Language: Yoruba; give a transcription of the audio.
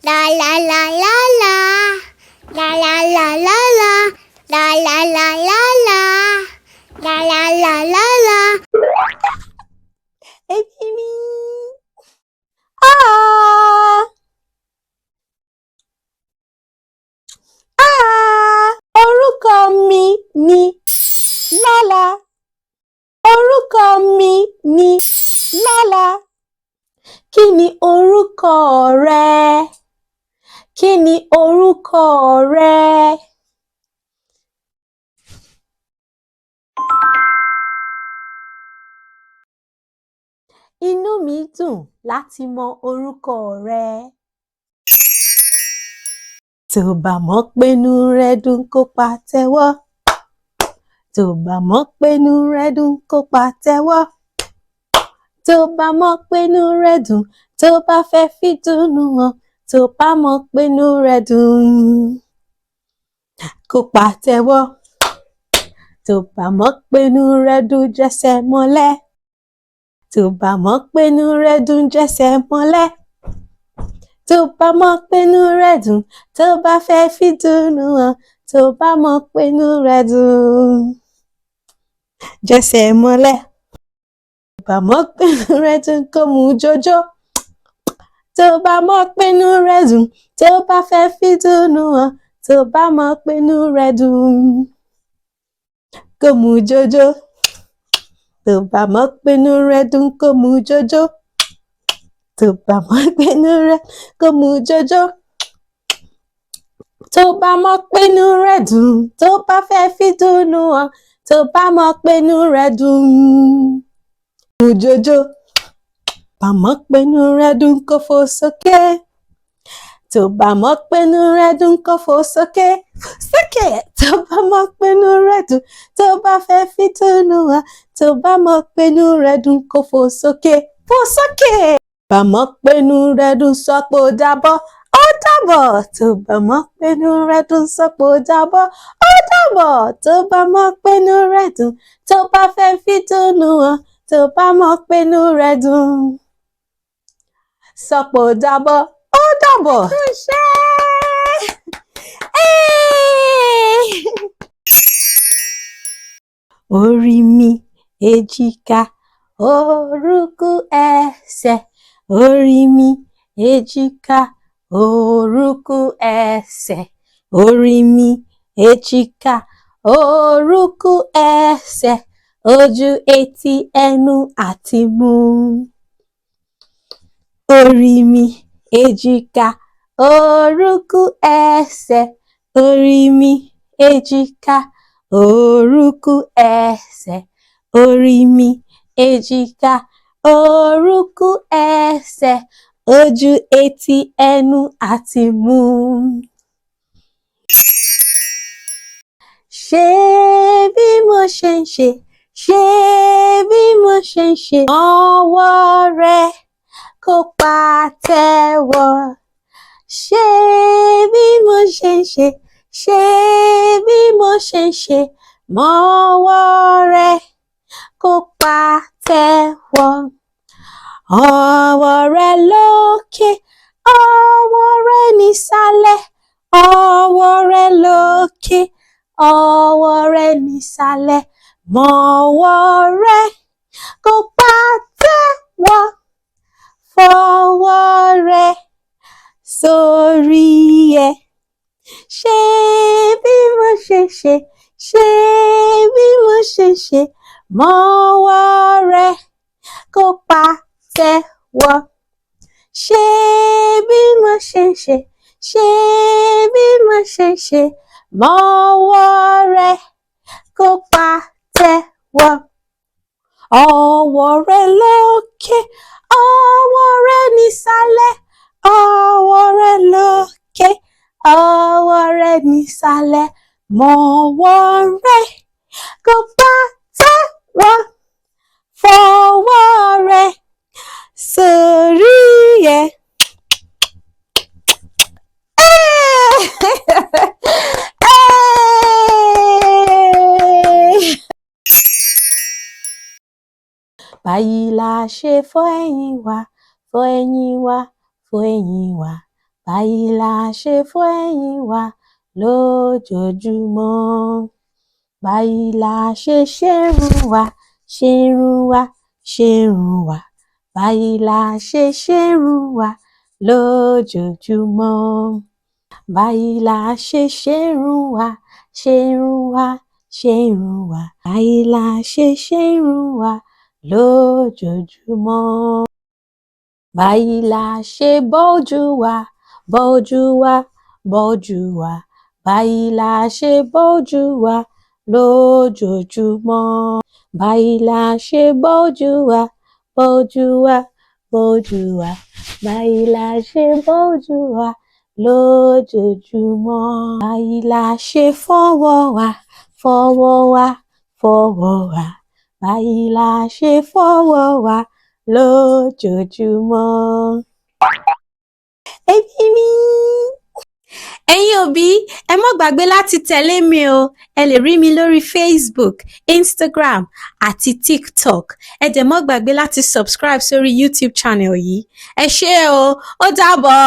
La la la la la. La la la la la. La la la la la. La la la la la. Hey baby. Ah. Ah. Orúkọ mi ni Lọ́lá. Orúkọ mi ni Lọ́lá. Kí ni orúkọ rẹ? Kí ni orúkọ rẹ? Inú mi dùn láti mọ orúkọ rẹ. Tó bá mọ̀ pé inú rẹ dùn kó pàtẹ́wọ́. Tó bá mọ̀ pé inú rẹ dùn kó pàtẹ́wọ́. Tó bá mọ̀ pé inú rẹ dùn, tó bá fẹ́ fi dùnnú hàn. Tó bá mọ̀ pé inú rẹ dùn kó pàtẹ́wọ́. Tó bá mọ̀ pé inú rẹ dùn jẹ́sẹ̀ mọ́lẹ̀. Tó bá mọ̀ pé inú rẹ dùn jẹ́sẹ̀ mọ́lẹ̀. Tó bá mọ̀ pé inú rẹ dùn, tó bá fẹ́ fi dùnnú hàn. Tó bá mọ̀ pé inú rẹ dùn jẹ́sẹ̀ mọ́lẹ̀. Tó bá mọ̀ pé inú rẹ dùn kó mú jójó. Tó bá mọ̀ pé inú rẹ dùn, tó bá fẹ́ fi dùnnú hàn. Tó bá mọ̀ pé inú rẹ dùn kó mú jójó. Tó bá mọ̀ pé inú rẹ dùn kó mú jójó. Tó bá mọ̀ pé inú rẹ kó mú jójó. Tó bá mọ̀ pé inú rẹ dùn, tó bá fẹ́ fi dùnnú hàn. Tó bá mọ̀ pé inú rẹ dùn mú jójó. Bá mọ̀ pé inú rẹ dùn kó fò sókè. Tó bá mọ̀ pé inú rẹ dùn kó fò sókè. Sókè. Tó bá mọ̀ pé inú rẹ dùn, tó bá fẹ́ fi dùnnú hàn. Tó bá mọ̀ pé inú rẹ dùn kó fò sókè. Fò sókè. Bá mọ̀ pé inú rẹ dùn sọ pé ó dàbọ̀. Ó dàbọ̀. Tó bá mọ̀ pé inú rẹ dùn sọ pé ó dàbọ̀. Ó dàbọ̀. Tó bá mọ̀ pé inú rẹ dùn, tó bá fẹ́ fi dùnnú hàn. Tó bá mọ̀ pé inú rẹ dùn sọ pé ó dàbọ̀. Ó dàbọ̀. Orí mi, èjìká, orúnkún, ẹsẹ̀. Orí mi, èjìká, orúnkún, ẹsẹ̀. Orí mi, èjìká, orúnkún, ẹsẹ̀. Ojú, etí, ẹnu àti imú. Orí mi, èjìká, orúnkún, ẹsẹ̀. Orí mi, èjìká, orúnkún, ẹsẹ̀. Orí mi, èjìká, orúnkún, ẹsẹ̀. Ojú, etí, ẹnu àti imú. Ṣé bí mo ṣe ń ṣe, ṣé bí mo ṣe ń ṣe. Ọwọ́ rẹ kó pàtẹ́wọ́. Ṣé bí mo ṣe ń ṣe, ṣé bí mo ṣe ń ṣe. Ọwọ́ rẹ kó pàtẹ́wọ́. Ọwọ́ rẹ lókè, ọwọ́ rẹ nísàlẹ̀. Ọwọ́ rẹ lókè, ọwọ́ rẹ nísàlẹ̀. Ọwọ́ rẹ kó pàtẹ́wọ́. Fọwọ́ rẹ sórí ẹ. Ṣé bí mo ṣe ṣe, ṣé bí mo ṣe ṣe. Ọwọ́ rẹ kó pàtẹ́wọ́. Ṣé bí mo ṣe ṣe, ṣé bí mo ṣe ṣe. Ọwọ́ rẹ kó pàtẹ́wọ́. Ọwọ́ rẹ lókè, ọwọ́ rẹ nísàlẹ̀. Ọwọ́ rẹ lókè, ọwọ́ rẹ nísàlẹ̀. Ọwọ́ rẹ kó pàtẹ́wọ́. Fọwọ́ rẹ sórí ẹ. Báyìí la ṣe fọ ẹ̀yìn wa, fọ ẹ̀yìn wa, fọ ẹ̀yìn wa. báyìí la ṣe fọ eyín wa lójoojúmọ́. Báyìí la ṣe ṣerun wa, ṣerun wa, ṣerun wa. Báyìí la ṣe ṣerun wa lójoojúmọ́. Báyìí la ṣe ṣerun wa, ṣerun wa, ṣerun wa. Báyìí la ṣe ṣerun wa lójoojúmọ́. Báyìí la ṣe bọ́jú wa, bọ́jú wa, bọ́jú wa. Báyìí la ṣe bọ́jú wa lójoojúmọ́. Báyìí la ṣe bọ́jú wa, bọ́jú wa, bọ́jú wa. Báyìí la ṣe bọ́jú wa lójoojúmọ́. Báyìí la ṣe fọwọ́ wa, fọwọ́ wa, fọwọ́ wa. Báyìí la ṣe fọwọ́ wa lójoojúmọ́. Ẹbí mi. Ẹ̀yin òbí, ẹ má gbàgbé láti tẹ̀lé mi o. Ẹ lè rí mi lórí Facebook, Instagram àti TikTok. Ẹ dẹ̀ má gbàgbé láti subscribe sórí YouTube channel yìí. Ẹ ṣé o, ó dàbọ̀.